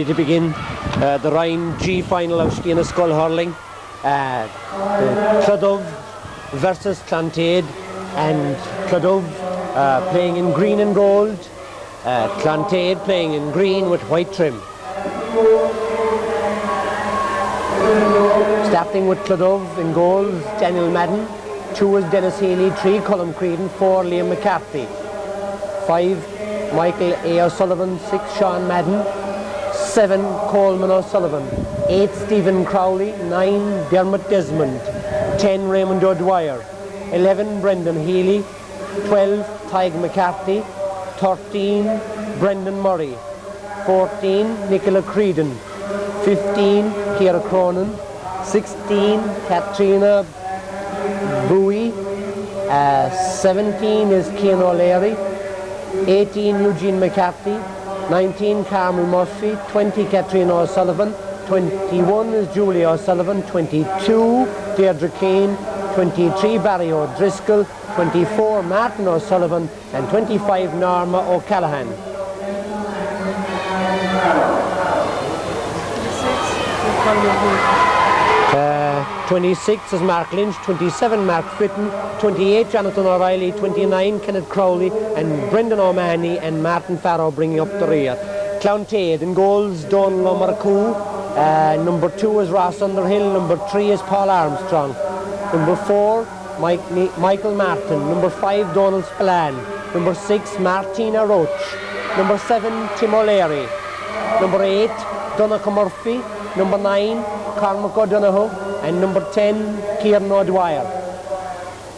ready to begin the Ryan G final of Scoil Hurling. Cloughduv versus Clontaid, and Cloughduv playing in green and gold, Clontaid playing in green with white trim. Starting with Cloughduv in goals, Daniel Madden. 2 is Dennis Healy, 3 Colm Creedon, 4 Liam McCarthy, 5 Michael A. O'Sullivan, 6 Sean Madden, 7 Coleman O'Sullivan, 8 Stephen Crowley, 9 Dermot Desmond, 10 Raymond O'Dwyer, 11 Brendan Healy, 12 Tig McCarthy, 13 Brendan Murray, 14 Nicola Creedon, 15 Ciara Cronin, 16 Katrina Bowie, 17 is Cian O'Leary, 18 Eugene McCarthy, 19 Carmel Murphy, 20 Katrina O'Sullivan, 21 is Julie O'Sullivan, 22 Deirdre Keane, 23 Barry O'Driscoll, 24 Martin O'Sullivan, and 25 Norma O'Callaghan. 26 is Mark Lynch, 27 Mark Fitton, 28 Jonathan O'Reilly, 29 Kenneth Crowley, and Brendan O'Mahony and Martin Farrow bringing up the rear. Clontaid in goals, Donal O'Marcoux, number 2 is Ross Underhill, number 3 is Paul Armstrong, number 4 Michael Martin, number 5 Donald Spillane, number 6 Martina Roach, number 7 Tim O'Leary, number 8 Donegal Murphy, number 9 Cormac O'Donoghue, and number 10 Kieran O'Dwyer.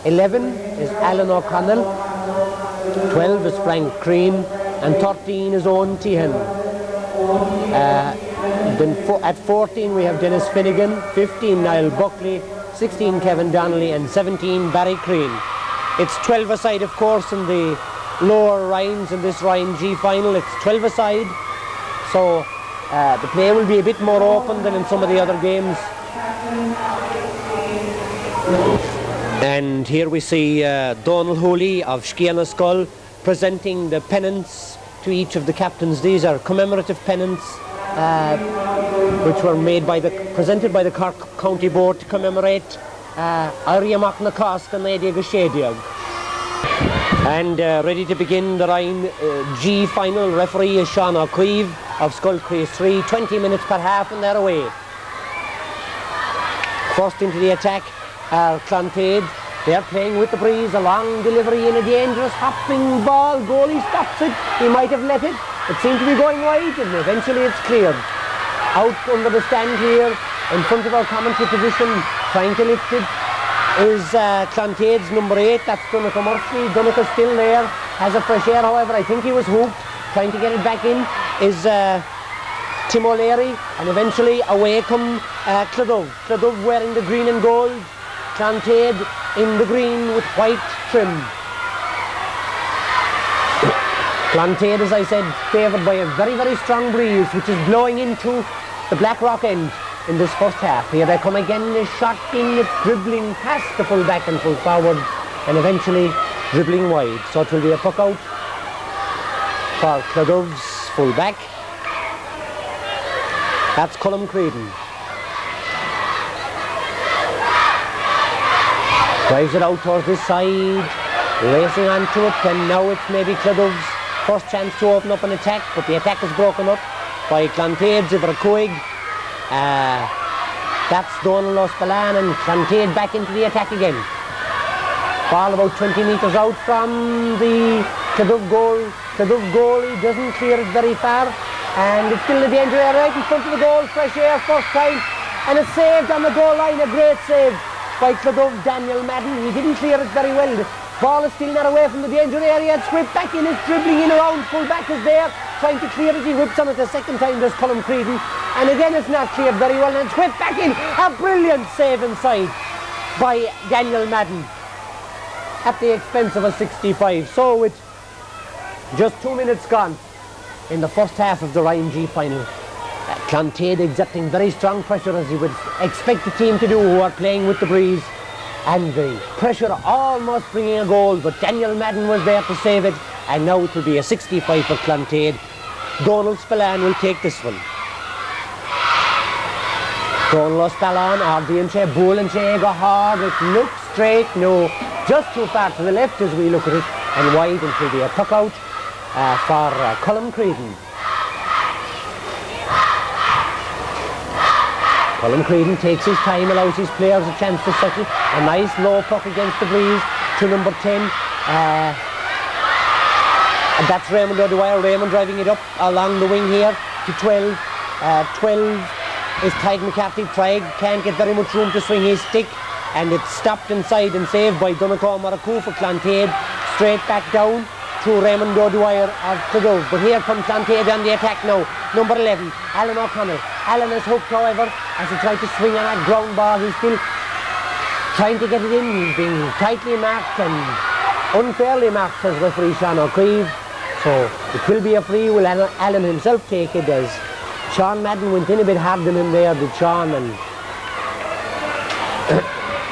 11 is Alan O'Connell, 12 is Frank Crean, and 13 is Owen Tehan. At 14 we have Dennis Finnegan, 15 Niall Buckley, 16 Kevin Donnelly, and 17 Barry Crean. It's 12-a-side, of course, in the lower Ryans in this Ryan G final. It's 12-a-side, so the play will be a bit more open than in some of the other games. And here we see Donal Hooley of Scoil presenting the pennants to each of the captains. These are commemorative pennants which were presented by the Cork County Board to commemorate Ariamach na Cosc and Lady Gashediag. And ready to begin the Ryan G final. Referee is Sean O'Keefe of Scoil Crease 3, 20 minutes per half, and they're away. First into the attack are Clontaid. They're playing with the breeze, a long delivery in a dangerous hopping ball. Goalie stops it. He might have let it. It seemed to be going wide, and eventually it's cleared. Out under the stand here, in front of our commentary position, trying to lift it, is Clontaid's number 8. That's Donegal Murphy. Donegall's still there, has a fresh air, however. I think he was hooked. Trying to get it back in is Tim O'Leary, and eventually away come Cloughduv. Cloughduv wearing the green and gold, Clontaid in the green with white trim. Clontaid, as I said, favoured by a very, very strong breeze which is blowing into the Blackrock end in this first half. Here they come again, a shot in, it's dribbling past the full back and full forward, and eventually dribbling wide. So it will be a puck out for Cloughduv's full back. That's Colm Creedon. Drives it out towards this side, racing onto it, and now it's maybe Cloughduv's first chance to open up an attack, but the attack is broken up by Clontaid's Ivercoig. That's Donal O'Spillane, and Clontaid back into the attack again. Ball about 20 metres out from the Cloughduv goal. Cloughduv goalie doesn't clear it very far, and it's still in the danger area right in front of the goal. Fresh air first time, and it's saved on the goal line. A great save by Cloughduv, Daniel Madden. He didn't clear it very well. The ball is still not away from the danger area. It's whipped back in. It's dribbling in around. Full back is there, trying to clear it. He whips on it the second time. There's Colm Creedon, and again it's not cleared very well, and it's whipped back in. A brilliant save inside by Daniel Madden at the expense of a 65. So with just 2 minutes gone in the first half of the Ryan G final, Clontaid exerting very strong pressure, as you would expect the team to do, who are playing with the breeze, and the pressure almost bringing a goal, but Daniel Madden was there to save it, and now it will be a 65 for Clontaid. Donal Spillane will take this one. Donal Spallon or Dianche Boolanche go hard. It looks straight. No, just too far to the left as we look at it, and wide, and it will be a puck out for Colm Creedon. Colm Creedon takes his time, allows his players a chance to settle. A nice low puck against the breeze to number 10. And that's Raymond O'Dwyer. Raymond driving it up along the wing here to 12. 12 is Tyke McCarthy. Tyke can't get very much room to swing his stick, and it's stopped inside and saved by Donegal Maracu for Clontaid. Straight back down to Raymond O'Dwyer of Cloughduv. But here comes Clontaid on the attack now. Number 11, Alan O'Connell. Alan is hooked, however, as he tried to swing on that ground ball. He's still trying to get it in. He's being tightly marked and unfairly marked, says referee Sean O'Creeve. So it will be a free. Will Alan himself take it, as Sean Madden went in a bit hard on him there, did Sean, and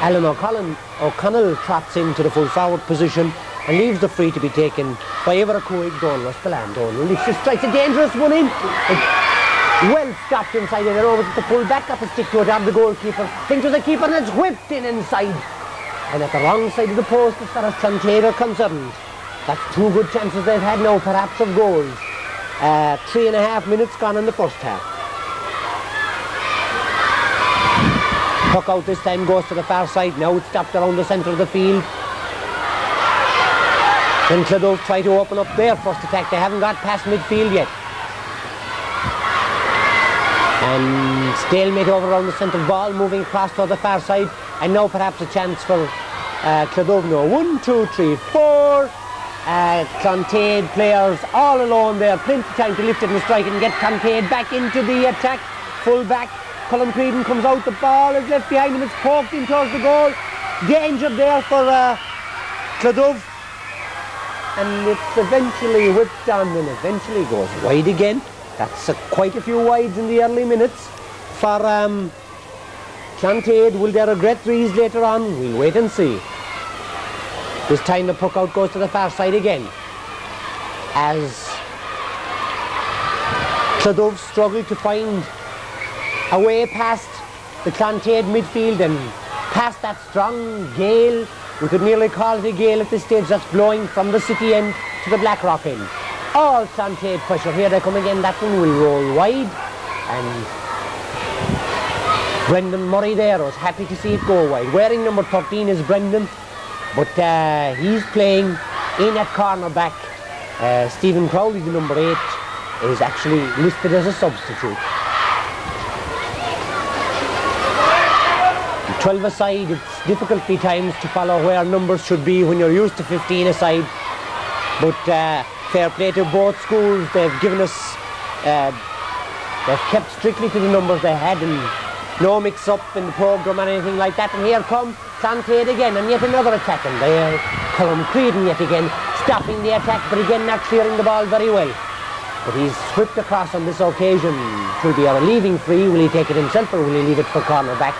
Alan O'Connell trots into the full forward position and leaves the free to be taken by Evercoig. Donal Spallon. Donal just strikes a dangerous one in. Well stopped inside it, and over to the full back up a stick to it on the goalkeeper. Into the keeper, and it's whipped in inside. And at the wrong side of the post as far as Clontaid are concerned. That's two good chances they've had now, perhaps, of goals. 3.5 minutes gone in the first half. Puck out this time goes to the far side. Now it's stopped around the centre of the field. Then Cloughduv try to open up their first attack. They haven't got past midfield yet. And stalemate over around the centre, ball moving across to the far side. And now perhaps a chance for Cloughduv. No, 1, 2, 3, 4. Clontaid players all alone there. Plenty of time to lift it and strike it and get Clontaid back into the attack. Full back. Colm Creedon comes out. The ball is left behind him. It's poked in towards the goal. Danger there for Cloughduv. And it's eventually whipped on and eventually goes wide again. That's quite a few wides in the early minutes for Clontaid. Will they regret these later on? We'll wait and see. This time the puck out goes to the far side again, as Cloughduv struggled to find a way past the Clontaid midfield and past that strong gale. We could nearly call it a gale at this stage, that's blowing from the city end to the Blackrock end. All Clontaid pressure. Here they come again. That one will roll wide, and Brendan Murray there was happy to see it go wide. Wearing number 13 is Brendan, but he's playing in at cornerback. Stephen Crowley, the number 8, is actually listed as a substitute. 12 aside, it's difficult at times to follow where numbers should be when you're used to 15 aside. But fair play to both schools. They've given us, they've kept strictly to the numbers they had, and no mix-up in the programme or anything like that. And here come Clontaid again, and yet another attack. And there, Colm Creedon yet again, stopping the attack, but again not clearing the ball very well. But he's whipped across on this occasion. It will be a relieving free. Will he take it himself, or will he leave it for cornerback?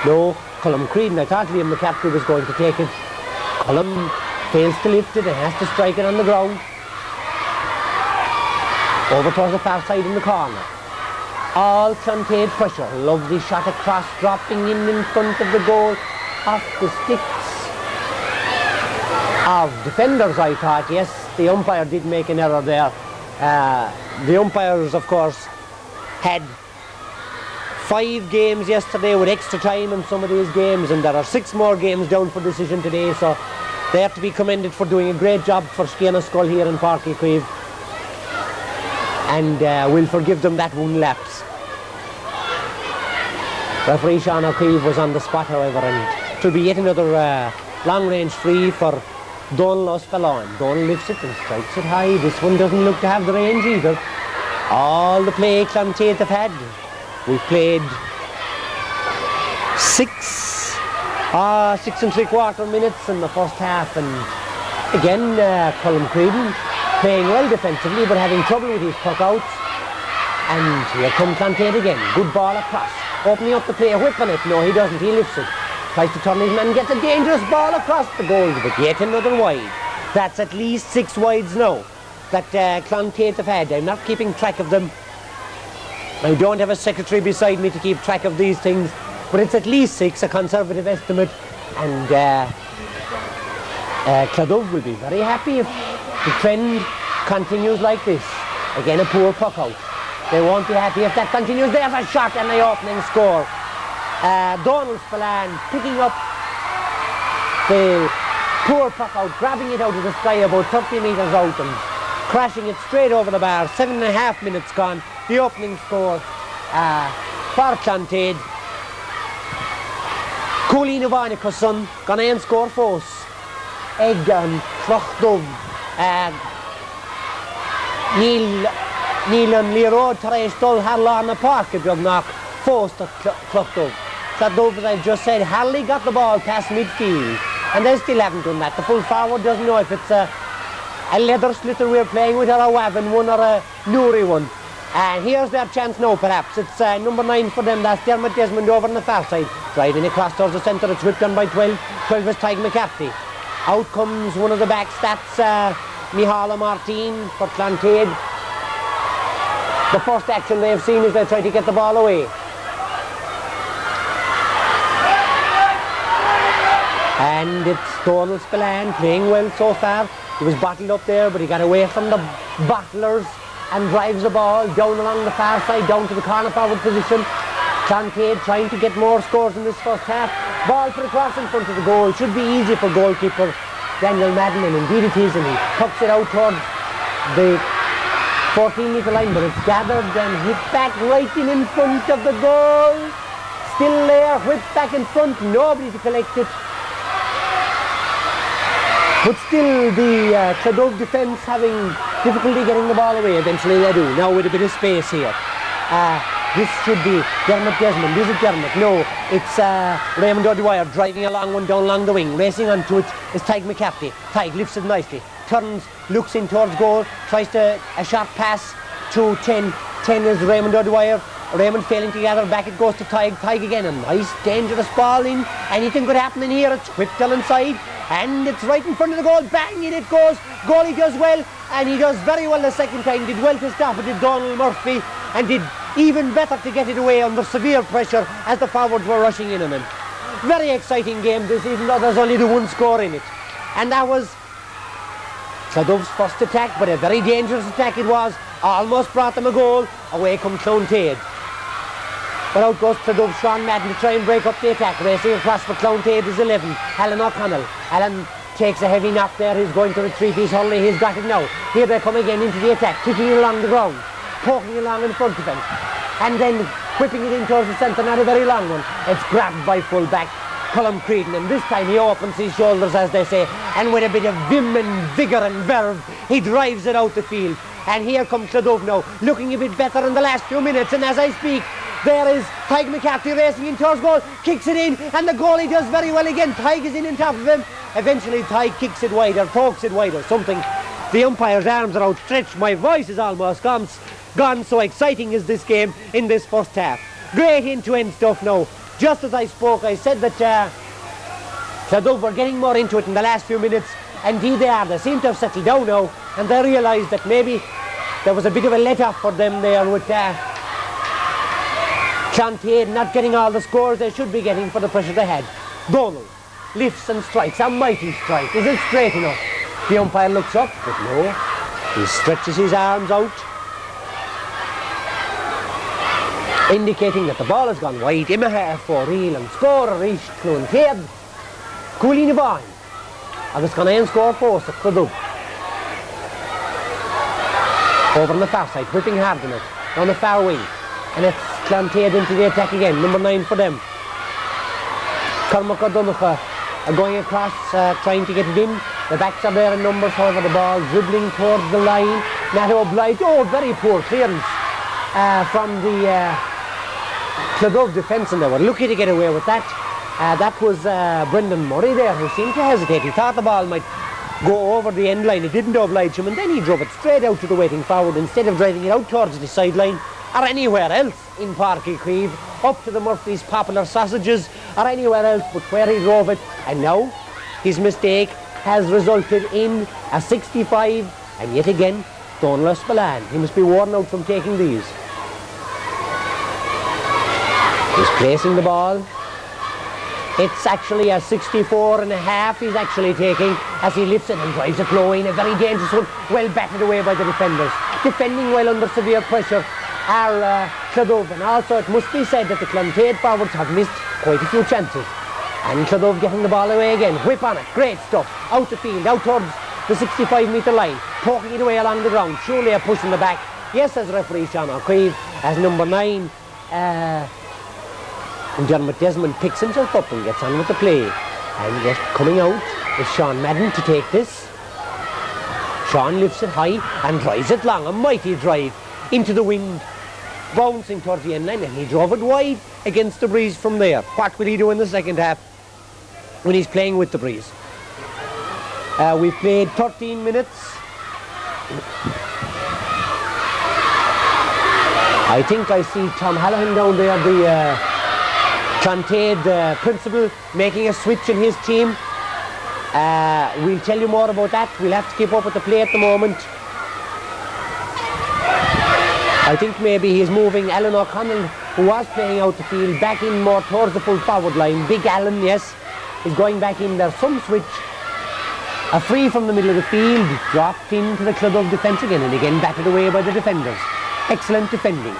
No, Colm Creedon. I thought Liam McCaffrey was going to take it. Colm fails to lift it and has to strike it on the ground. Over towards the far side in the corner. All Clontaid pressure. Lovely shot across, dropping in front of the goal. Off the sticks of defenders, I thought. Yes, the umpire did make an error there. The umpires, of course, had 5 games yesterday with extra time in some of these games, and there are 6 more games down for decision today, so they have to be commended for doing a great job for Scoil here in Páirc Uí Chaoimh, and we'll forgive them that one lapse. Referee Sean O'Keefe was on the spot, however, and it will be yet another long-range free for Donal Spallon. Donal lifts it and strikes it high. This one doesn't look to have the range either. All the play Clontaid have had. We've played 6 6.75 minutes in the first half, and again Colm Creedon playing well defensively but having trouble with his puck outs. And here comes Clontaid again. Good ball across, opening up the play, whipping it. No, he doesn't. He lifts it, tries to turn his man, gets a dangerous ball across the goal, but yet another wide. That's at least 6 wides now that Clontaid have had. I'm not keeping track of them I don't have a secretary beside me to keep track of these things, but it's at least 6, a conservative estimate, and Cloughduv will be very happy if the trend continues like this. Again, a poor puck out. They won't be happy if that continues. There's a shot and the opening score. Donald Spillane picking up the poor puck out, grabbing it out of the sky about 30 metres out and crashing it straight over the bar. 7.5 minutes gone. The opening score for Clontaid. Cooley Navanicus son gonna end score fós. Egg and Cloughduv. Neil and Leroy Teresh Dull Harlaw in the park if you're not forced to Cloughduv. Cloughduv, as I've just said, hardly got the ball past midfield, and they still haven't done that. The full forward doesn't know if it's a leather slitter we're playing with, or a Wavin one, or a Newry one. And here's their chance now, perhaps. It's number 9 for them. That's Dermot Desmond over on the far side. Driving across towards the centre. It's whipped on by 12. 12 is Tig McCarthy. Out comes one of the backs. That's Mihala Martin for Clontaid. The first action they've seen is they try to get the ball away. And it's Donald Spillane playing well so far. He was bottled up there, but he got away from the bottlers and drives the ball down along the far side, down to the corner forward position. Clontaid trying to get more scores in this first half. Ball put across in front of the goal. Should be easy for goalkeeper Daniel Madden, and indeed it is, and he tucks it out towards the 14-metre line, but it's gathered and hit back right in front of the goal. Still there, whipped back in front, nobody to collect it. But still the Cloughduv defence having difficulty getting the ball away. Eventually they do, now with a bit of space here. This should be Dermot Desmond. Is it Dermot? No, it's Raymond O'Dwyer driving along one down along the wing. Racing onto it is Tig McCarthy. Tig lifts it nicely, turns, looks in towards goal, tries to a short pass to 10. 10 is Raymond O'Dwyer. Raymond failing to gather, back it goes to Tig. Tig again, a nice dangerous ball in. Anything could happen in here. It's whipped down inside, and it's right in front of the goal. Bang, in it goes. Goalie does well, and he does very well the second time. Did well to stop it, did Donald Murphy, and did even better to get it away under severe pressure as the forwards were rushing in on him. Very exciting game this, even though there's only the one score in it. And that was Cloughduv's first attack, but a very dangerous attack it was. Almost brought them a goal. Away comes Clontaid. But out goes Cloughduv's Sean Madden to try and break up the attack. Racing across for Clontaid is 11. Alan O'Connell. Alan takes a heavy knock there. He's going to retreat. He's Hurling. He's got it now. Here they come again into the attack, kicking it along the ground, poking it along in front of him, and then whipping it in towards the centre. Not a very long one. It's grabbed by full back Colm Creedon, and this time he opens his shoulders, as they say, and with a bit of vim and vigour and verve, he drives it out the field. And here comes Cloughduv now, looking a bit better in the last few minutes, and as I speak, there is Tig McCarthy racing in towards goal, kicks it in, and the goalie does very well again. Tig is in on top of him. Eventually Tig kicks it wide, or pokes it wide, or something. The umpire's arms are outstretched. My voice is almost gone, so exciting is this game in this first half. Great end-to-end stuff now. Just as I spoke, I said that Cloughduv were getting more into it in the last few minutes. Indeed they are. They seem to have settled down now, and they realise that maybe there was a bit of a let-off for them there with Clontaid not getting all the scores they should be getting for the pressure they had. Donald lifts and strikes, a mighty strike. Is it straight enough? The umpire looks up, but no. He stretches his arms out, indicating that the ball has gone wide. Imaha for real and score a reach Clontaid. Cooley Navain. Agus gonna end score post at Cloughduv. Over on the far side, whipping hard in it, on the far wing. And it's Clontaid into the attack again, number 9 for them. Cormac O'Donoghue going across, trying to get it in. The backs are there in numbers, however the ball dribbling towards the line. Not obliged. Oh, very poor clearance from the Cloughduv defence, and they were lucky to get away with that. That was Brendan Murray there, who seemed to hesitate. He thought the ball might go over the end line. It didn't oblige him, and then he drove it straight out to the waiting forward instead of driving it out towards the sideline or anywhere else in Páirc Uí Chaoimh, up to the Murphy's Popular Sausages or anywhere else but where he drove it. And now his mistake has resulted in a 65, and yet again Donald Spillane. He must be worn out from taking these. He's placing the ball. It's actually a 64 and a half he's actually taking as he lifts it and drives it low in. A very dangerous one, well batted away by the defenders. Defending well under severe pressure are Cloughduv, and also it must be said that the Clontaid forwards have missed quite a few chances. And Cloughduv getting the ball away again. Whip on it, great stuff. Out the field, out towards the 65-metre line, poking it away along the ground. Surely a push in the back. Yes, as referee Sean O'Keefe, as number 9, Dermot Desmond picks himself up and gets on with the play. And just coming out is Sean Madden to take this. Sean lifts it high and drives it long, a mighty drive into the wind, bouncing towards the end line, and he drove it wide against the breeze from there. What will he do in the second half when he's playing with the breeze? We've played 13 minutes. I think I see Tom Hallahan down there, the Clontaid principal, making a switch in his team. We'll tell you more about that. We'll have to keep up with the play at the moment. I think maybe he's moving Alan O'Connell, who was playing out the field, back in more towards the full forward line. Big Alan, yes, is going back in there. Some switch. A free from the middle of the field, dropped into the Cloughduv defence again, and again batted away by the defenders. Excellent defending.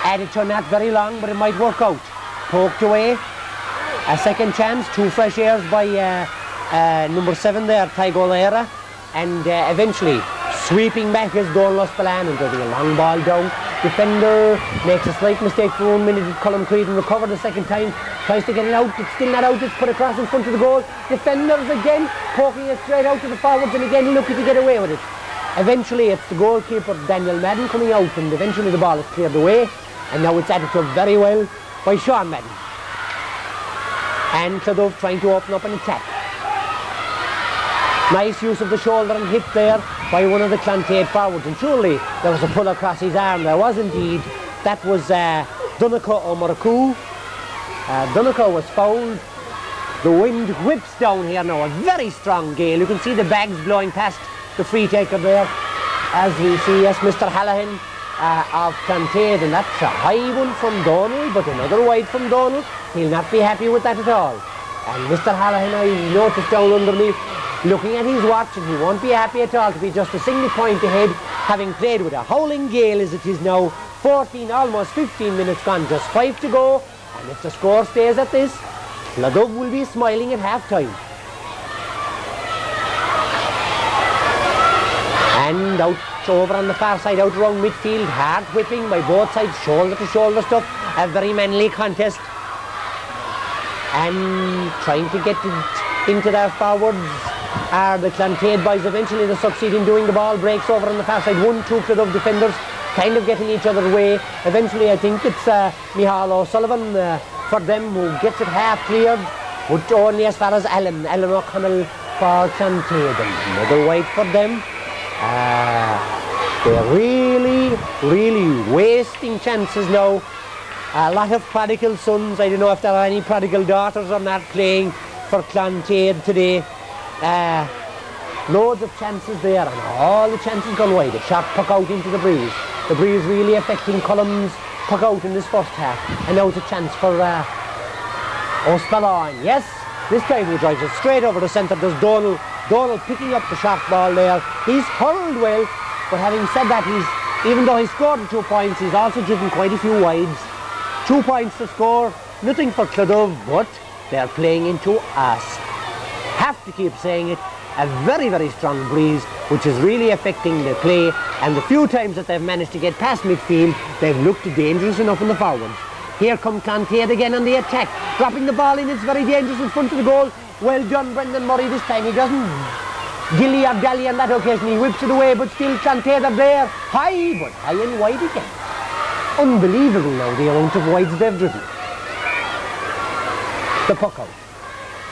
Added to not very long, but it might work out. Poked away. A second chance, 2 fresh airs by number 7 there, Tygo Lera, and eventually sweeping back is Donal Spillane and getting a long ball down. Defender makes a slight mistake for 1 minute. Colm Creedon recovered the second time, tries to get it out, it's still not out, it's put across in front of the goal. Defenders again poking it straight out to the forwards, and again looking to get away with it. Eventually it's the goalkeeper Daniel Madden coming out, and eventually the ball is cleared away, and now it's added to very well by Sean Madden. And Cloughduv trying to open up an attack. Nice use of the shoulder and hip there by one of the Clontaid forwards, and surely there was a pull across his arm. There was indeed. That was Donegal O'Maraku. Donegal was fouled. The wind whips down here now, a very strong gale. You can see the bags blowing past the free taker there, as we see, yes, Mr. Hallahan of Clontaid, and that's a high one from Donal, but another wide from Donal. He'll not be happy with that at all. And Mr. Hallahan, I noticed down underneath, looking at his watch, and he won't be happy at all to be just a single point ahead, having played with a howling gale as it is now. 14, almost 15 minutes gone, just 5 to go, and if the score stays at this, Cloughduv will be smiling at half-time. And out over on the far side, out around midfield, hard whipping by both sides, shoulder to shoulder stuff, a very manly contest. And trying to get it into their forwards are the Clontaid boys. Eventually they succeed in doing the ball, breaks over on the far side, 1-2 Cloughduv defenders kind of getting each other's way. Eventually I think it's Micheál O'Sullivan for them who gets it half cleared, but only as far as Alan O'Connell for Clontaid, and another wide for them. They're really wasting chances now. A lot of prodigal sons. I don't know if there are any prodigal daughters or not playing for Clontaid today. Loads of chances there, and all the chances gone wide. A shot puck out into the breeze. The breeze really affecting Colum's puck out in this first half. And now it's a chance for O'Spillane. Yes, this time he drives it straight over the centre. There's Donal picking up the shot ball there. He's hurled well, but having said that, even though he scored the 2 points, he's also driven quite a few wides. 2 points to score, nothing for Cloughduv, but they're playing into us. Have to keep saying it, a very strong breeze, which is really affecting the play, and the few times that they've managed to get past midfield, they've looked dangerous enough in the forwards. Here come Clontaid again on the attack, dropping the ball in, it's very dangerous in front of the goal. Well done, Brendan Murray. This time he doesn't gilly or dally on that occasion, he whips it away, but still Clontaid are there, high, but high and wide again. Unbelievable now, the amount of wides they've driven. The puck out.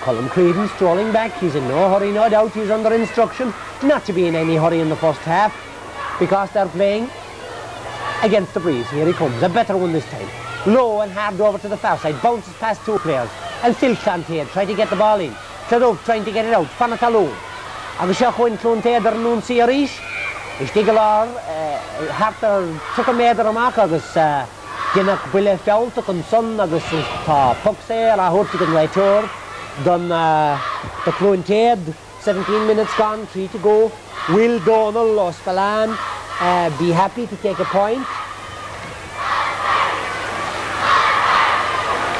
Colm Creedon strolling back. He's in no hurry, no doubt. He's under instruction not to be in any hurry in the first half, because they're playing against the breeze. Here he comes, a better one this time. Low and hard over to the far side, bounces past 2 players. And still Clontaid trying to get the ball in. Cloughduv trying to get it out. Fanatalo. Agus Shachuin Clontaid ar nun Siarish. Is Digalar Harter took a made a remark agus Ginach Bille Fialta con Son agus tá Puxé a Hortic and Raitor done the Cloughduv, 17 minutes gone, 3 to go. Will Donald Ospalan be happy to take a point?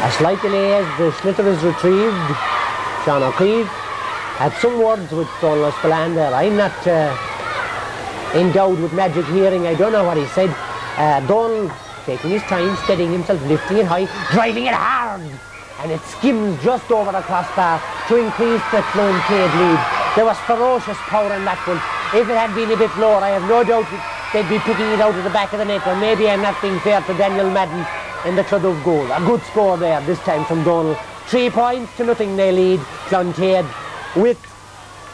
A slight delay as the schlitter is retrieved. Sean O'Keefe had some words with Donald Ospalan there. I'm not endowed with magic hearing. I don't know what he said. Donald taking his time, steadying himself, lifting it high, driving it hard, and it skims just over the crossbar to increase the Cloughduv lead. There was ferocious power in that one. If it had been a bit lower, I have no doubt they'd be picking it out of the back of the net, or maybe I'm not being fair to Daniel Madden in the Cloughduv goal. A good score there this time from Donald. 3 points to nothing they lead Cloughduv with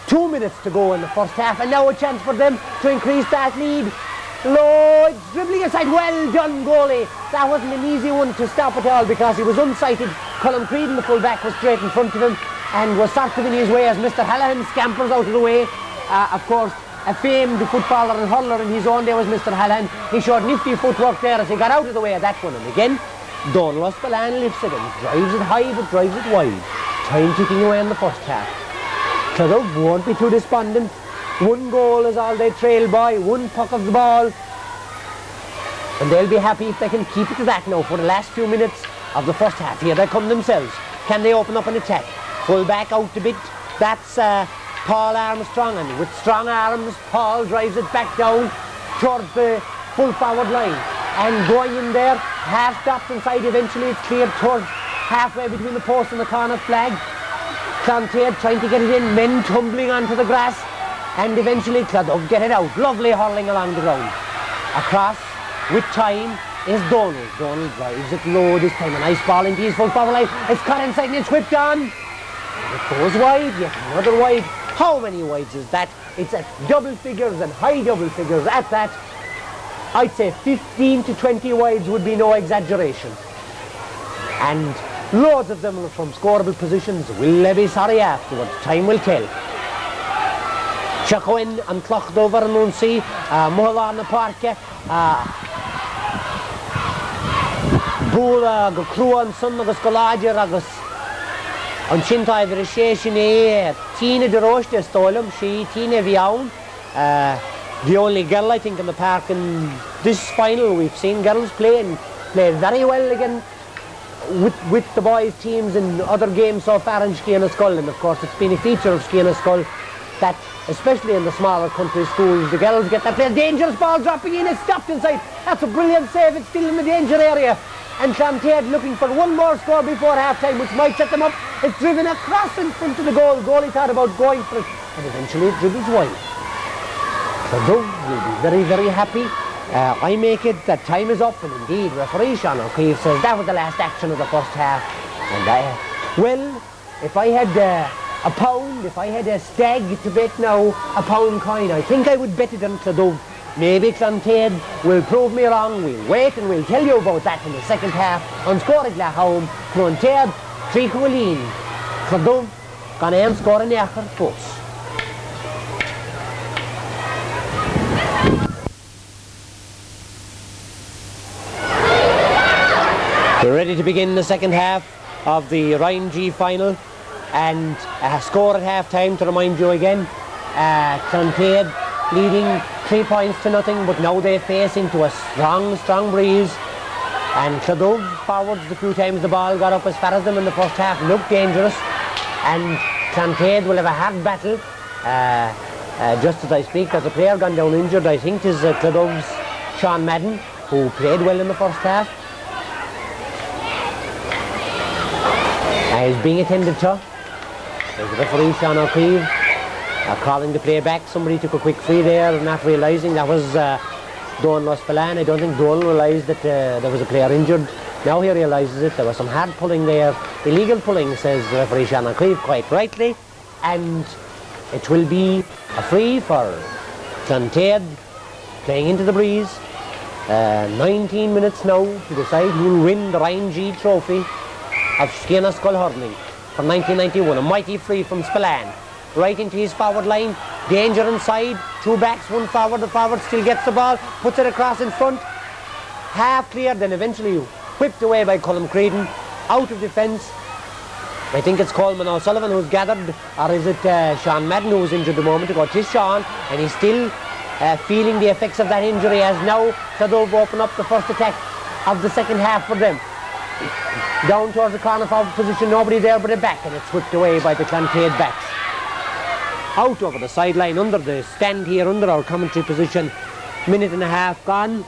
2 minutes to go in the first half, and now a chance for them to increase that lead. Lloyd dribbling aside, well done goalie. That wasn't an easy one to stop at all because he was unsighted. Colin Creedon, the full back, was straight in front of him and was sort of in his way as Mr. Hallahan scampers out of the way. Of course, a famed footballer and hurler in his own day was Mr. Hallahan. He showed nifty footwork there as he got out of the way of that one. And again, Donald Ospalan lifts it and drives it high but drives it wide. Time ticking away in the first half. Cloughduv won't be too despondent. 1 goal is all they trail by, 1 puck of the ball. And they'll be happy if they can keep it to that now for the last few minutes of the first half. Here they come themselves. Can they open up an attack? Pull back out a bit. That's Paul Armstrong, and with strong arms, Paul drives it back down towards the full forward line. And going in there, half stopped inside, eventually it's cleared towards halfway between the post and the corner flag. Cloughduv trying to get it in, men tumbling onto the grass. And eventually Cloughduv get it out. Lovely hurling along the ground. Across, with time, is Donald. Donald drives it low this time. A nice ball into his full forward line. It's caught inside and it's whipped on. And it goes wide, yet another wide. How many wides is that? It's at double figures and high double figures at that. I'd say 15 to 20 wides would be no exaggeration. And loads of them are from scoreable positions. Will they be sorry afterwards? Time will tell. Chacoin and Cloughduv ar an si, Muhalar na Parke, Bula go Cruan son agus Golager agus an Chintai ver sé sin Tina de Roche Stolum, she Tina Viaun, the only girl I think in the park in this final. We've seen girls play and played very well again with the boys teams in other games so far in Scoil, and of course it's been a feature of Scoil that especially in the smaller country schools, the girls get that play. Dangerous ball dropping in, it's stopped inside. That's a brilliant save, it's still in the danger area. And Cloughduv looking for one more score before half-time, which might set them up. It's driven across in front of the goal. Goalie thought about going for it, and eventually it dribbles wide. Cloughduv will be very, very happy. I make it that time is up, and indeed, referee Sean O'Keefe says that was the last action of the first half. And well, if I had a pound, if I had a stag to bet now, a pound coin, I think I would bet it on Cloughduv. Maybe Cloughduv will prove me wrong. We'll wait and we'll tell you about that in the second half. On Scoil Home, Cloughduv, 3 Coolin. Cloughduv, gan éim score in Eachar, folks. We're ready to begin the second half of the Ryan G final, and a score at half time to remind you again. Cloughduv leading 3 points to nothing, but now they face into a strong breeze, and Cloughduv forwards the few times the ball got up as far as them in the first half looked dangerous, and Cloughduv will have a hard battle. Just as I speak, there's a player gone down injured. I think it is Cloughduv's Sean Madden, who played well in the first half. He's being attended to. There's the referee Sean O'Keefe calling the play back. Somebody took a quick free there, not realising that was Donald Ospalan. I don't think Donald realised that there was a player injured. Now he realises it. There was some hard pulling there. Illegal pulling, says the referee Sean O'Keefe quite rightly. And it will be a free for Cloughduv playing into the breeze. 19 minutes now to decide who will win the Ryan G trophy of Scoil Hurling for 1991. A mighty free from Spillane, right into his forward line. Danger inside, 2 backs, 1 forward. The forward still gets the ball, puts it across in front. half cleared, then eventually whipped away by Colm Creedon, out of defence. I think it's Coleman O'Sullivan who's gathered, or is it Sean Madden who's injured the moment ago? It is Sean, and he's still feeling the effects of that injury, as now Cloughduv open up the first attack of the second half for them. Down towards the corner forward position, nobody there but a back, and it's whipped away by the Clontaid backs. Out over the sideline, under the stand here, under our commentary position. Minute and a half gone.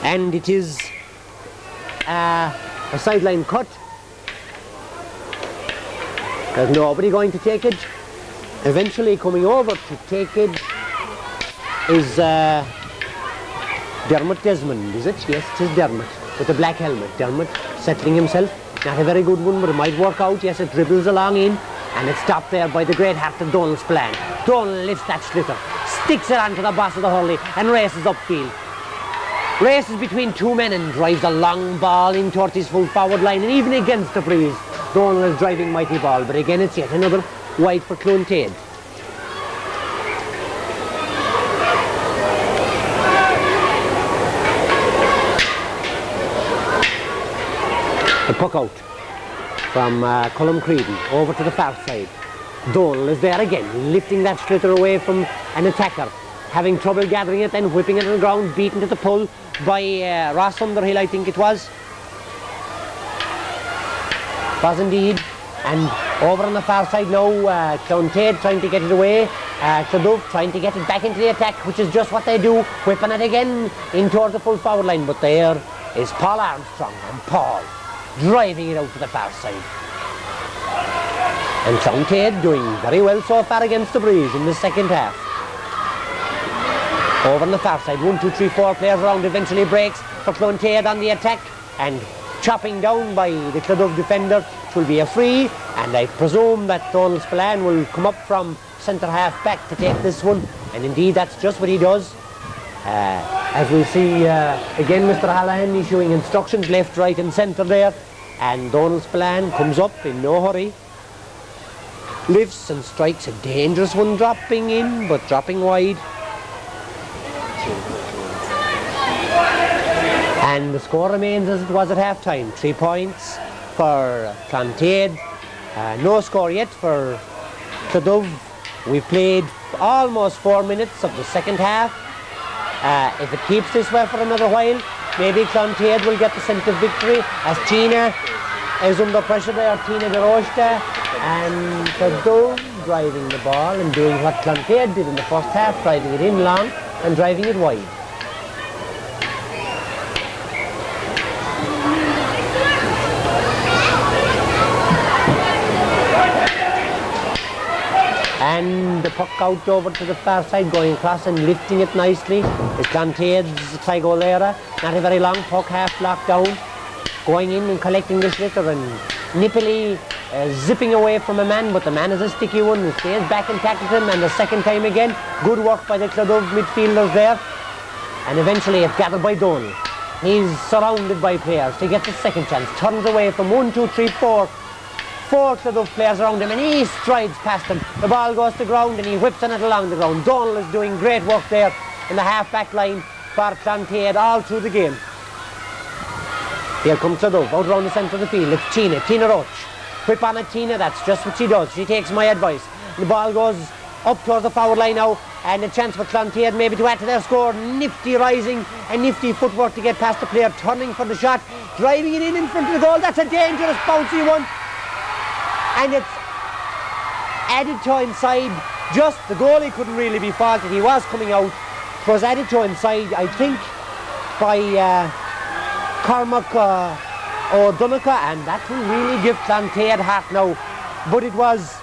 And it is a sideline cut. There's nobody going to take it. Eventually coming over to take it is Dermot Desmond, is it? Yes, it is Dermot, with the black helmet. Dermot settling himself. Not a very good one, but it might work out. Yes, it dribbles along in, and it's stopped there by the great heart of Donald Spillane. Donald lifts that sliotar, sticks it onto the boss of the hurley, and races upfield. Races between two men and drives a long ball in towards his full forward line, and even against the breeze, Donald is driving mighty ball. But again, it's yet another wide for Clontaid. The puck out from Colm Creedon over to the far side. Donald is there again, lifting that sliotar away from an attacker, having trouble gathering it, then whipping it on the ground, beaten to the pull by Ross Underhill, I think it was. Was indeed. And over on the far side now, Clontaid trying to get it away. Cloughduv trying to get it back into the attack, which is just what they do, whipping it again in towards the full forward line. But there is Paul Armstrong, and Paul driving it out to the far side. And Clontaid doing very well so far against the breeze in the second half. Over on the far side, 1, 2, 3, 4 players around, eventually breaks for Clontaid on the attack, and chopping down by the Cloughduv defender. It will be a free, and I presume that Donald Spillane will come up from centre half back to take this one, and indeed that's just what he does. As we see again, Mr. Hallahan issuing instructions left, right and centre there, and Donald Spillane comes up in no hurry, lifts and strikes a dangerous one, dropping in but dropping wide. And the score remains as it was at half time. 3 points for Clontaid. No score yet for Cloughduv. We've played almost 4 minutes of the second half. If it keeps this way for another while, maybe Clontaid will get the scent of victory, as Tina is under pressure there, Tina de Rochta, and Cloughduv driving the ball and doing what Clontaid did in the first half, driving it in long and driving it wide. And the puck out over to the far side, going across and lifting it nicely is Clontaid's Tygolera. Not a very long puck, half blocked down, going in and collecting the sliotar and nippily zipping away from a man, but the man is a sticky one who stays back and tackles him, and the second time again, good work by the Cloughduv midfielders there, and eventually it's gathered by Donald. He's surrounded by players to get the second chance, turns away from 1, 2, 3, 4 Cloughduv players around him, and he strides past them. The ball goes to ground and he whips on it along the ground. Donald is doing great work there in the half-back line for Clontaid all through the game. Here comes Cloughduv out around the centre of the field. It's Tina Roach. Whip on it, Tina, that's just what she does. She takes my advice. The ball goes up towards the forward line now, and a chance for Clontaid maybe to add to their score. Nifty rising and nifty footwork to get past the player, turning for the shot, driving it in front of the goal. That's a dangerous bouncy one. And it's added to inside. Just the goalie couldn't really be faulted. He was coming out. It was added to inside, I think, by Cormac O'Donoghue, and that will really give Clontaid heart now. But it was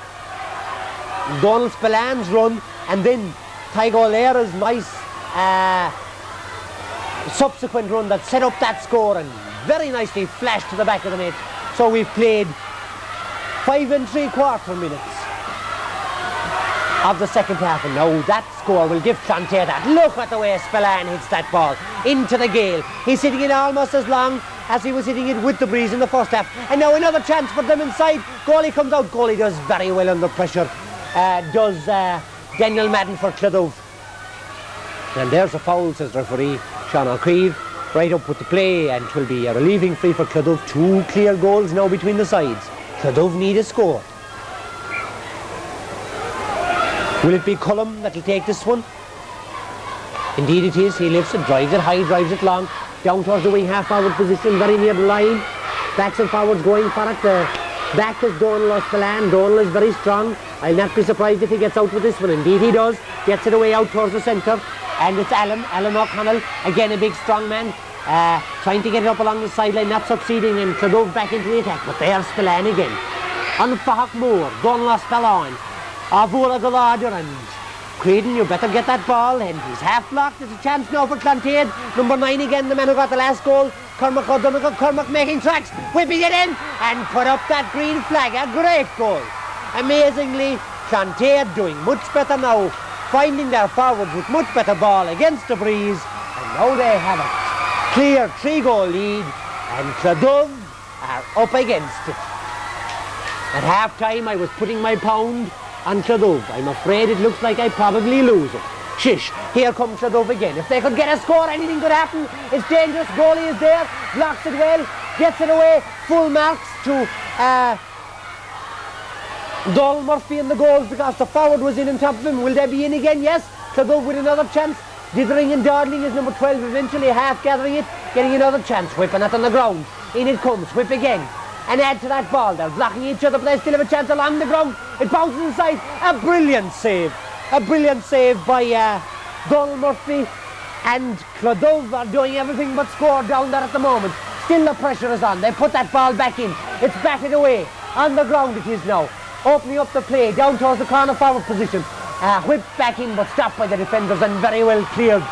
Donald Spillane's run, and then Tygolera's nice subsequent run that set up that score and very nicely flashed to the back of the net. So we've played 5 3/4 minutes of the second half, and now that score will give Clontaid that. Look at the way Spillane hits that ball into the gale. He's hitting it almost as long as he was hitting it with the breeze in the first half, and now another chance for them inside. Goalie comes out. Goalie does very well under pressure, does Daniel Madden for Cloughduv. And there's a foul, says the referee. Sean O'Keefe right up with the play, and it will be a relieving free for Cloughduv. 2 clear goals now between the sides. Cloughduv need a score. Will it be Cullum that will take this one? Indeed it is. He lifts it, drives it high, drives it long, down towards the wing half forward position, very near the line. Backs and forwards going for it. The back is Donal O'Spillane. Donal is very strong. I'll not be surprised if he gets out with this one. Indeed he does. Gets it away out towards the centre. And it's Alan O'Connell, again a big strong man, trying to get it up along the sideline, not succeeding, and Cloughduv back into the attack. But there's Spillane again. On Fahak Moore, Donal O'Spillane, Avura Galarder, and Creedon, you better get that ball, and he's half blocked. There's a chance now for Clontaid. Number 9 again, the man who got the last goal. Cormac O'Donoghue, Cormac making tracks, whipping it in, and put up that green flag. A great goal. Amazingly, Clontaid doing much better now, finding their forwards with much better ball against the breeze, and now they have a clear 3-goal lead, and Cloughduv are up against it. At half time I was putting my pound on Cloughduv. I'm afraid it looks like I probably lose it. Shish, here comes Cloughduv again. If they could get a score, anything could happen. It's dangerous. Goalie is there, blocks it well, gets it away. Full marks to Donald Murphy in the goals because the forward was in on top of him. Will they be in again? Yes. Cloughduv with another chance. Dithering and dawdling is number 12, eventually half gathering it, getting another chance, whipping it on the ground. In it comes, whip again, and add to that ball. They're blocking each other, but they still have a chance along the ground. It bounces inside. A brilliant save by Donald Murphy, and Cloughduv are doing everything but score down there at the moment. Still the pressure is on. They put that ball back in. It's batted away. On the ground it is now. Opening up the play down towards the corner forward position. Whipped back in but stopped by the defenders and very well cleared.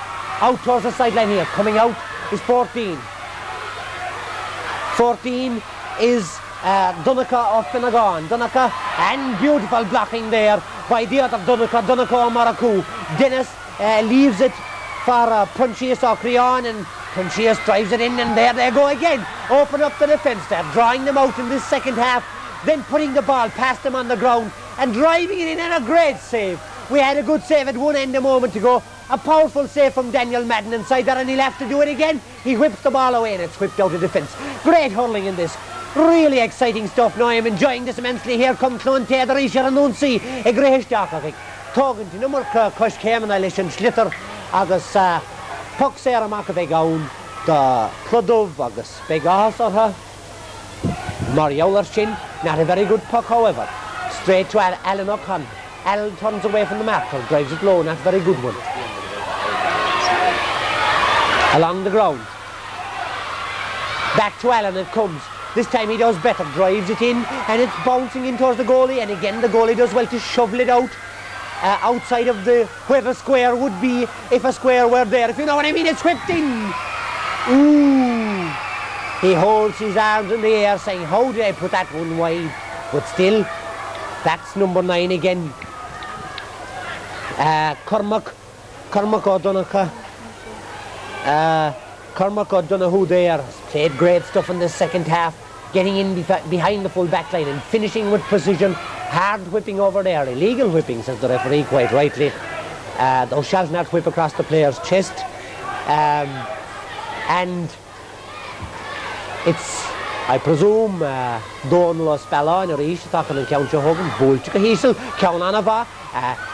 Out towards the sideline here. Coming out is 14. 14 is Donecha of Finnegan. Donecha, and beautiful blocking there by the other Donecha Maracu. Dennis leaves it for Punchius O'Creon, and Punchius drives it in, and there they go again. Open up the defence. They're drawing them out in this second half, then putting the ball past them on the ground and driving it in, and a great save. We had a good save at one end a moment ago. A powerful save from Daniel Madden inside there, and he'll have to do it again. He whips the ball away and it's whipped out of defence. Great hurling in this. Really exciting stuff. Now I'm enjoying this immensely. Here comes Clontaid, the Risha and Nunsi. A great Dakak. Talking to number Kush Kamen, I listen, Schlitter, Agus Puck Sarah Makave Gown, the Cloughduv, Agus Begas or her. Mariola's chin. Not a very good puck, however. Straight to Alan O'Connell. Alan turns away from the marker, drives it low, not a very good one. Along the ground. Back to Alan it comes. This time he does better, drives it in, and it's bouncing in towards the goalie, and again the goalie does well to shovel it out outside of where the square would be if a square were there, if you know what I mean. It's whipped in. Ooh. He holds his arms in the air saying, how did I put that one wide? But still, that's number 9 again. Cormac O'Donoghue. Cormac O'Donoghue there played great stuff in the second half, getting in behind the full back line and finishing with precision. Hard whipping over there, illegal whipping, says the referee quite rightly. Thou shalt not whip across the player's chest. And it's, I presume, Donal O'Spillane or Ish talking in County Hogan, Bolchika Hiesel, Counanava.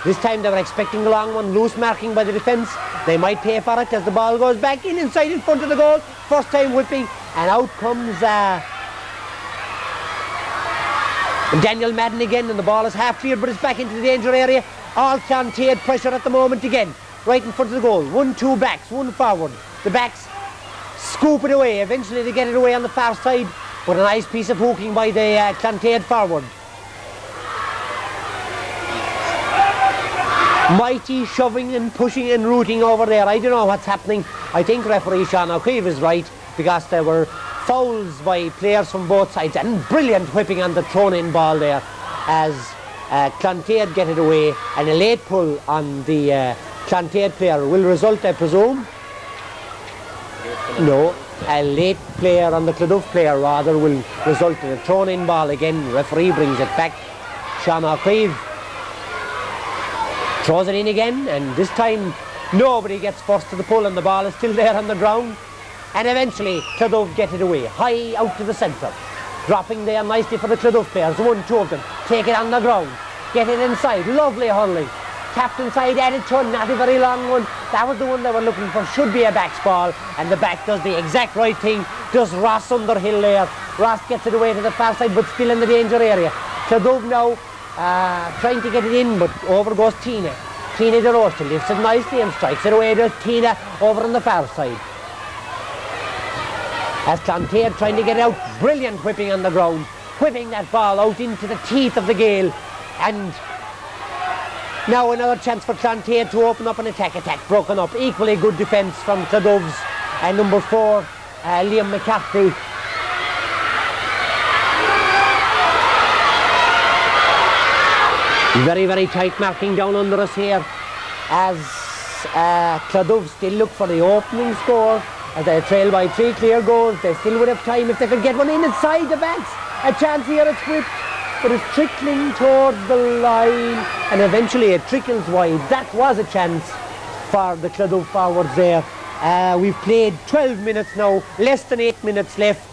This time they were expecting a long one, loose marking by the defence. They might pay for it as the ball goes back inside in front of the goal. First time whipping, and out comes Daniel Madden again, and the ball is half cleared, but it's back into the danger area. All Clontaid pressure at the moment again, right in front of the goal. 1-2 backs, 1 forward. The backs scoop it away. Eventually they get it away on the far side, but a nice piece of hooking by the Clontaid forward. Mighty shoving and pushing and rooting over there. I don't know what's happening. I think referee Sean O'Keefe is right, because there were fouls by players from both sides, and brilliant whipping on the thrown-in ball there as Clontaid get it away, and a late pull on the Clontaid player will result, I presume. No, a late player on the Cloughduv player rather will result in a thrown-in ball again. Referee brings it back. Sean O'Keefe throws it in again, and this time Nobody gets first to the pull and the ball is still there on the ground. And eventually Cloughduv get it away, high out to the centre. Dropping there nicely for the Cloughduv players, 1, 2 of them. Take it on the ground, get it inside, lovely hurling. Tapped inside, added to, not a very long one. That was the one they were looking for, should be a back's ball. And the back does the exact right thing, does Ross Underhill there. Ross gets it away to the far side, but still in the danger area. Cloughduv now trying to get it in, but over goes Tina. Tina de Roche lifts it nicely and strikes it away to Tina over on the far side. As Clontair trying to get it out, brilliant whipping on the ground, whipping that ball out into the teeth of the gale. And now another chance for Clontair to open up an attack, broken up. Equally good defence from Cloughduv's and number 4, Liam McCarthy. Very, very tight marking down under us here as Cloughduv still look for the opening score. As they trail by 3 clear goals, they still would have time if they could get one in inside the backs. A chance here, it's whipped, but it's trickling towards the line and eventually it trickles wide. That was a chance for the Cloughduv forwards there. We've played 12 minutes now, less than 8 minutes left,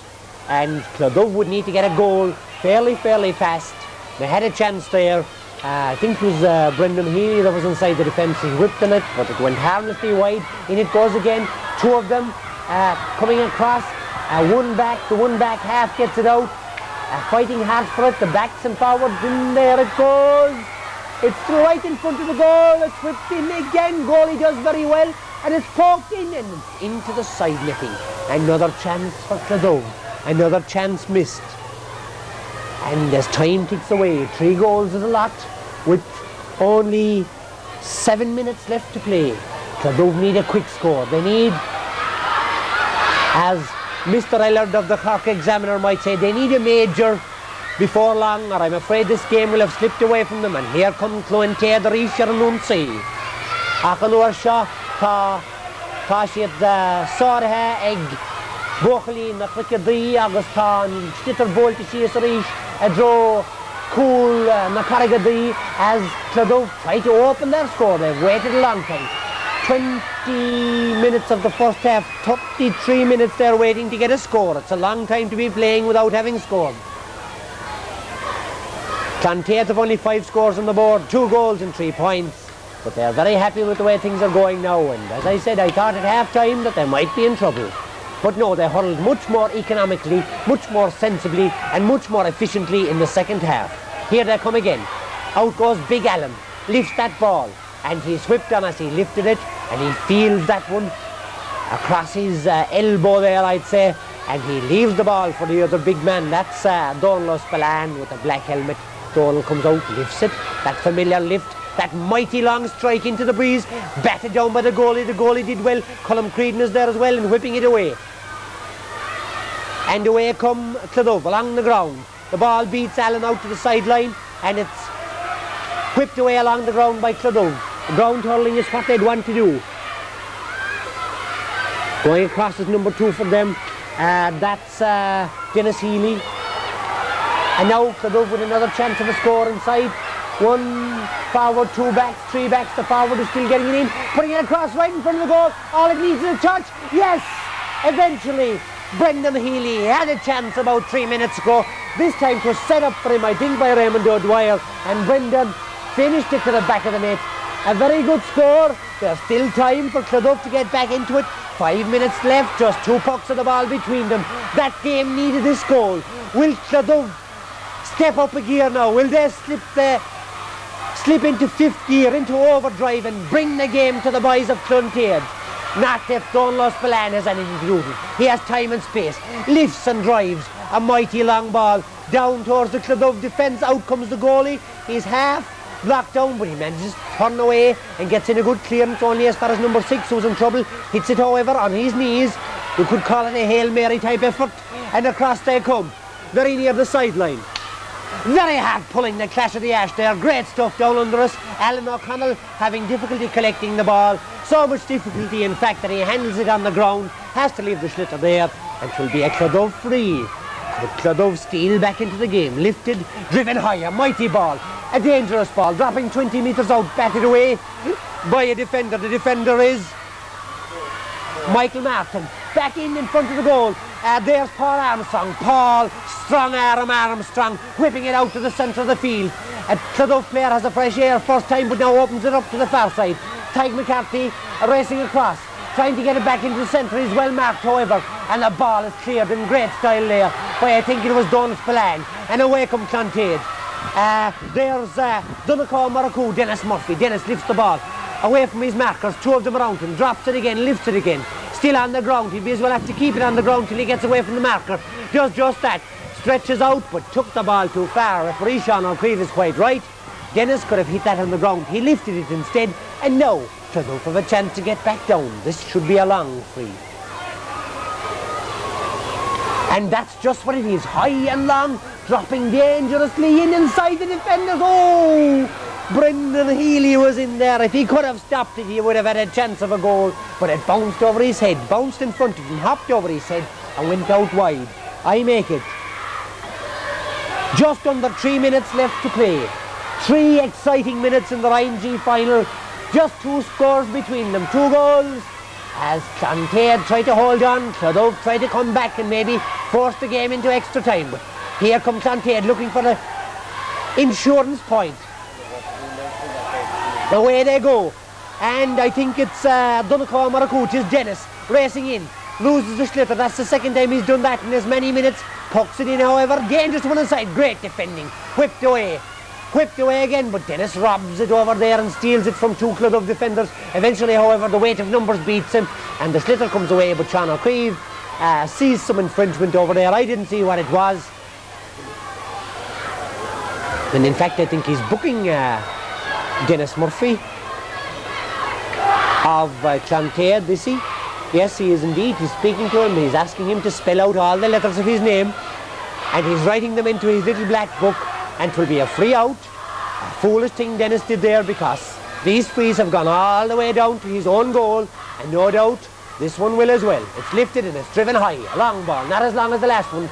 and Cloughduv would need to get a goal fairly fast. They had a chance there. I think it was Brendan Healy that was inside the defence. He whipped on it, but it went harmlessly wide. In it goes again. 2 of them coming across. The one back half gets it out. Fighting hard for it. The backs and forwards in there it goes. It's right in front of the goal. It's whipped in again. Goalie does very well. And it's poked in and it's into the side netting. Another chance for Cloughduv. Another chance missed. And as time ticks away, 3 goals is a lot with only 7 minutes left to play. Cloughduv need a quick score. They need, as Mr. Ellard of the Cork Examiner might say, they need a major before long, or I'm afraid this game will have slipped away from them. And here come Cloughduv's the Risher Nunsi. Achanuar Shah, Tashiat Sorha Egg, Bochli, Naklikadi, Augustan, Stitter Bolt, Shiesarish, a draw, cool, Nakaragadi, as Cloughduv try to open their score. They've waited a long time. 20 minutes of the first half, 33 minutes they're waiting to get a score. It's a long time to be playing without having scored. Clontair have only 5 scores on the board, 2 goals and 3 points. But they're very happy with the way things are going now. And as I said, I thought at half time that they might be in trouble. But no, they hurled much more economically, much more sensibly and much more efficiently in the second half. Here they come again. Out goes Big Allen, lifts that ball, and he's whipped on as he lifted it, and he feels that one across his elbow there, I'd say, and he leaves the ball for the other big man. That's Donald Spillane with a black helmet. Donald comes out, lifts it, that familiar lift, that mighty long strike into the breeze, batted down by the goalie. The goalie did well. Colm Creedon is there as well and whipping it away. And away come Cloughduv along the ground. The ball beats Allen out to the sideline and it's whipped away along the ground by Cloughduv. Ground hurling is what they'd want to do. Going across is number 2 for them. That's Dennis Healy. And now Cloughduv with another chance of a score inside. 1 forward, 2 backs, 3 backs. The forward is still getting it in, putting it across right in front of the goal. All it needs is a touch. Yes, eventually Brendan Healy had a chance about 3 minutes ago. This time it was set up for him, I think, by Raymond O'Dwyer, and Brendan finished it to the back of the net. A very good score. There's still time for Cloughduv to get back into it. 5 minutes left, just 2 pucks of the ball between them. That game needed this goal. Will Cloughduv step up a gear now? Will they slip into 5th gear, into overdrive, and bring the game to the boys of Clontair? Not if Donald Spillane has anything to do with it. He has time and space, lifts and drives a mighty long ball down towards the Cloughduv defence. Out comes the goalie. He's half blocked down, but he manages to turn away and gets in a good clearance only as far as number 6, who's in trouble. Hits it, however, on his knees. You could call it a Hail Mary type effort, and across they come, very near the sideline. Very hard pulling, the clash of the ash there. Great stuff down under us. Alan O'Connell having difficulty collecting the ball. So much difficulty, in fact, that he handles it on the ground. Has to leave the schlitter there, and it will be a Cloughduv free. But Cloughduv steal back into the game. Lifted, driven high, a mighty ball. A dangerous ball, dropping 20 metres out, batted away. by a defender. The defender is Michael Martin. Back in front of the goal. There's Paul Armstrong. Paul, strong arm Armstrong, whipping it out to the centre of the field. A Cloughduv player has a fresh air first time, but now opens it up to the far side. Tyke McCarthy racing across, trying to get it back into the centre. He's well marked, however, and the ball is cleared in great style there by, I think it was Donald Spillane, and away comes Clontaid. There's Donegal Maracu, Dennis Murphy. Dennis lifts the ball away from his markers, two of them around him, drops it again, lifts it again. Still on the ground. He'll be as well have to keep it on the ground till he gets away from the marker. Does just that. Stretches out, but took the ball too far. Referee Sean O'Creeve is quite right. Dennis could have hit that on the ground. He lifted it instead, and now Cloughduv have a chance to get back down. This should be a long free. And that's just what it is. High and long, dropping dangerously in inside the defenders. Oh! Brendan Healy was in there. If he could have stopped it, he would have had a chance of a goal. But it bounced over his head, bounced in front of him, hopped over his head, and went out wide. I make it just under 3 minutes left to play. 3 exciting minutes in the IMG final. Just 2 scores between them, 2 goals. As Clontaid tried to hold on, Cloughduv tried to come back and maybe force the game into extra time. But here comes Clontaid looking for the insurance point. Away they go, and I think it's Donegal Maracu, it is Dennis racing in, loses the sliotar. That's the second time he's done that in as many minutes. Pucks it in, however, dangerous one inside, great defending, whipped away again, but Dennis robs it over there and steals it from 2 Cloughduv defenders. Eventually, however, the weight of numbers beats him, and the sliotar comes away, but Sean O'Creeve sees some infringement over there. I didn't see what it was, and in fact I think he's booking Dennis Murphy of Clontaid, is he? Yes, he is indeed. He's speaking to him. He's asking him to spell out all the letters of his name, and he's writing them into his little black book, and it will be a free out. A foolish thing Dennis did there, because these frees have gone all the way down to his own goal, and no doubt this one will as well. It's lifted and it's driven high. A long ball, not as long as the last one.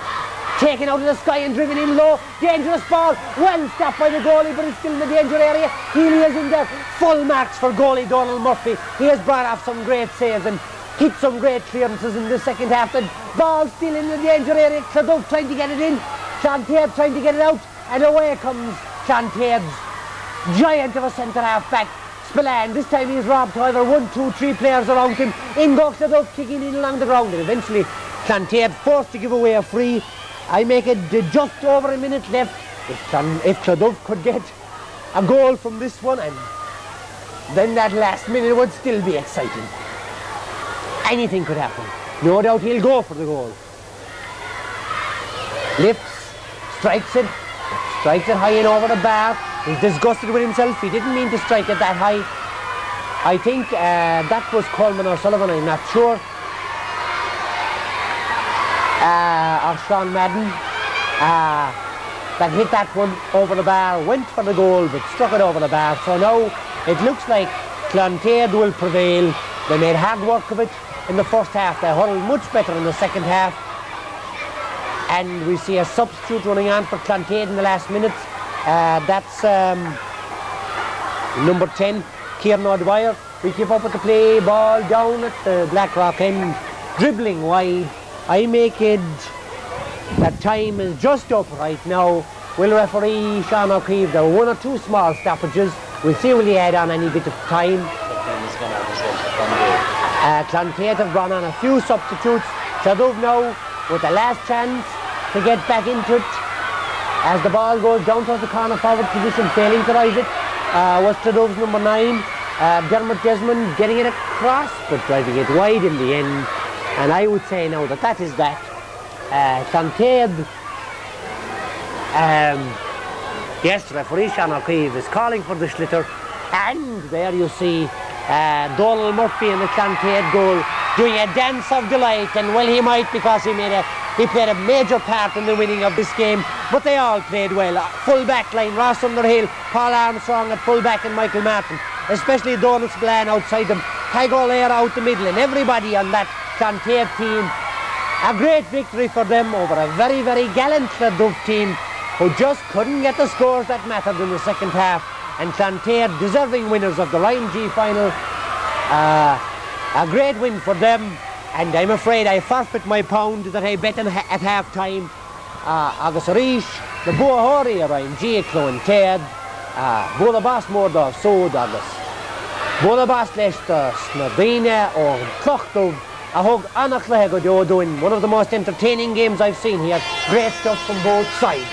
Taken out of the sky and driven in low. Dangerous ball. Well stopped by the goalie, but it's still in the danger area. Healy is in there. Full marks for goalie Donald Murphy. He has brought off some great saves and hit some great clearances in the second half. The ball still in the danger area. Cloughduv trying to get it in. Clontaid trying to get it out. And away comes Clontaid's giant of a centre half back, Spillane. This time he's robbed, however, 1, 2, 3 players around him. In goes Cloughduv, kicking in along the ground, and eventually Clontaid forced to give away a free. I make it just over a minute left. If Cloughduv could get a goal from this one, and then that last minute would still be exciting. Anything could happen. No doubt he'll go for the goal. Lifts, strikes it high and over the bar. He's disgusted with himself. He didn't mean to strike it that high. I think that was Coleman or Sullivan, I'm not sure. Or Sean Madden that hit that one over the bar, went for the goal but struck it over the bar. So now it looks like Clontaid will prevail. They made hard work of it in the first half. They hurled much better in the second half, and we see a substitute running on for Clontaid in the last minutes. That's number 10, Kieran O'Dwyer. We keep up with the play, ball down at the Blackrock end, dribbling wide. I make it that time is just up right now. Will referee Sean O'Keefe, there were 1 or 2 small stoppages. We'll see will he add on any bit of time. Clontaid have brought on a few substitutes. Cloughduv now with the last chance to get back into it. As the ball goes down towards the corner forward position, failing to rise it was Cloughduv's number 9, Dermot Desmond, getting it across but driving it wide in the end. And I would say now that is that. Clontaid, yes, referee Sean O'Keefe is calling for the sliotar, and there you see Donald Murphy in the Clontaid goal doing a dance of delight, and well he might, because he played a major part in the winning of this game. But they all played well. Full back line, Ross Underhill, Paul Armstrong at full back, and Michael Martin, especially Donald Spillane outside them, Tygol Air out the middle, and everybody on that Clontaid team. A great victory for them over a very, very gallant Cloughduv team who just couldn't get the scores that mattered in the second half. and Clontair deserving winners of the Ryan G final. A great win for them, and I'm afraid I forfeit my pound that I bet at half time. Agus Arish, the Boahori, Ryan G, Clontair, Bola Bas Mordor, Sod Agus. Bola Bas Leicester, Snardina, or Cloughduv. I hope Anachleh go doing one of the most entertaining games I've seen here. Great stuff from both sides.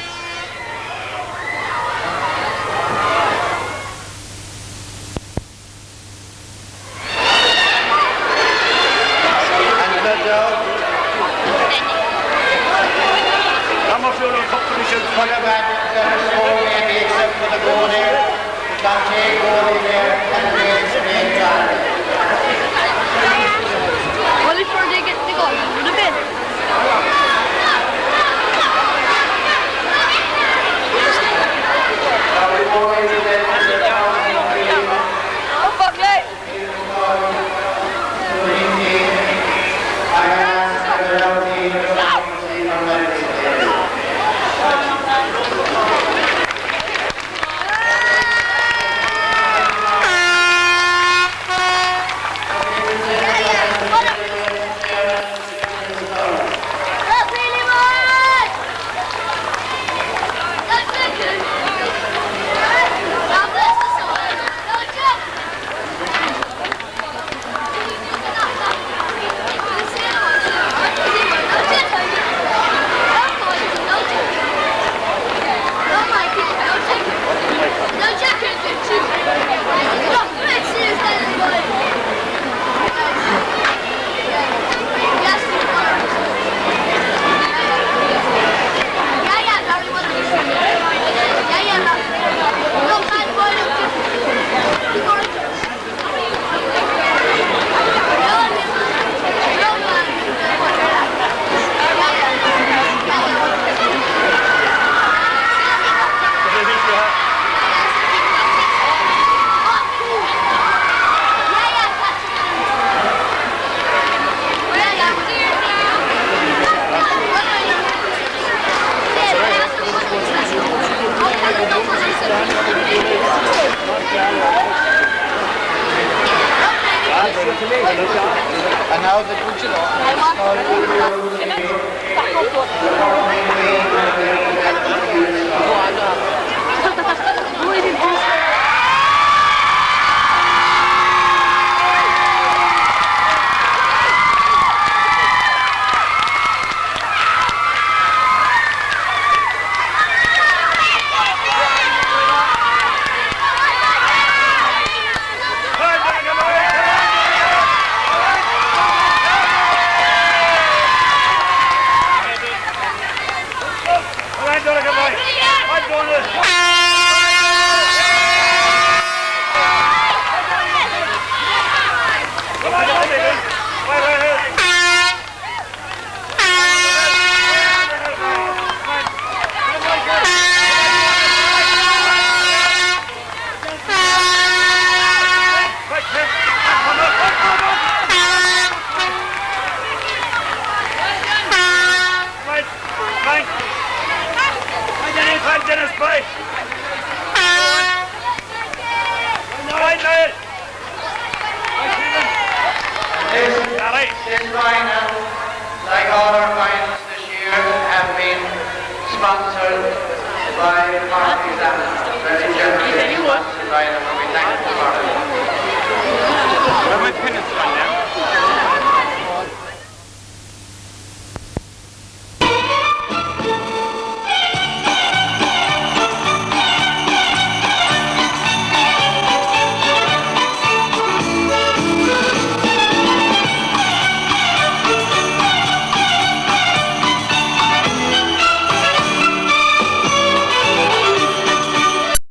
And now the This final, like all our finals this year, have been sponsored by parties and very generously sponsored by them, and we thank them for it. Where are my pennants gone now?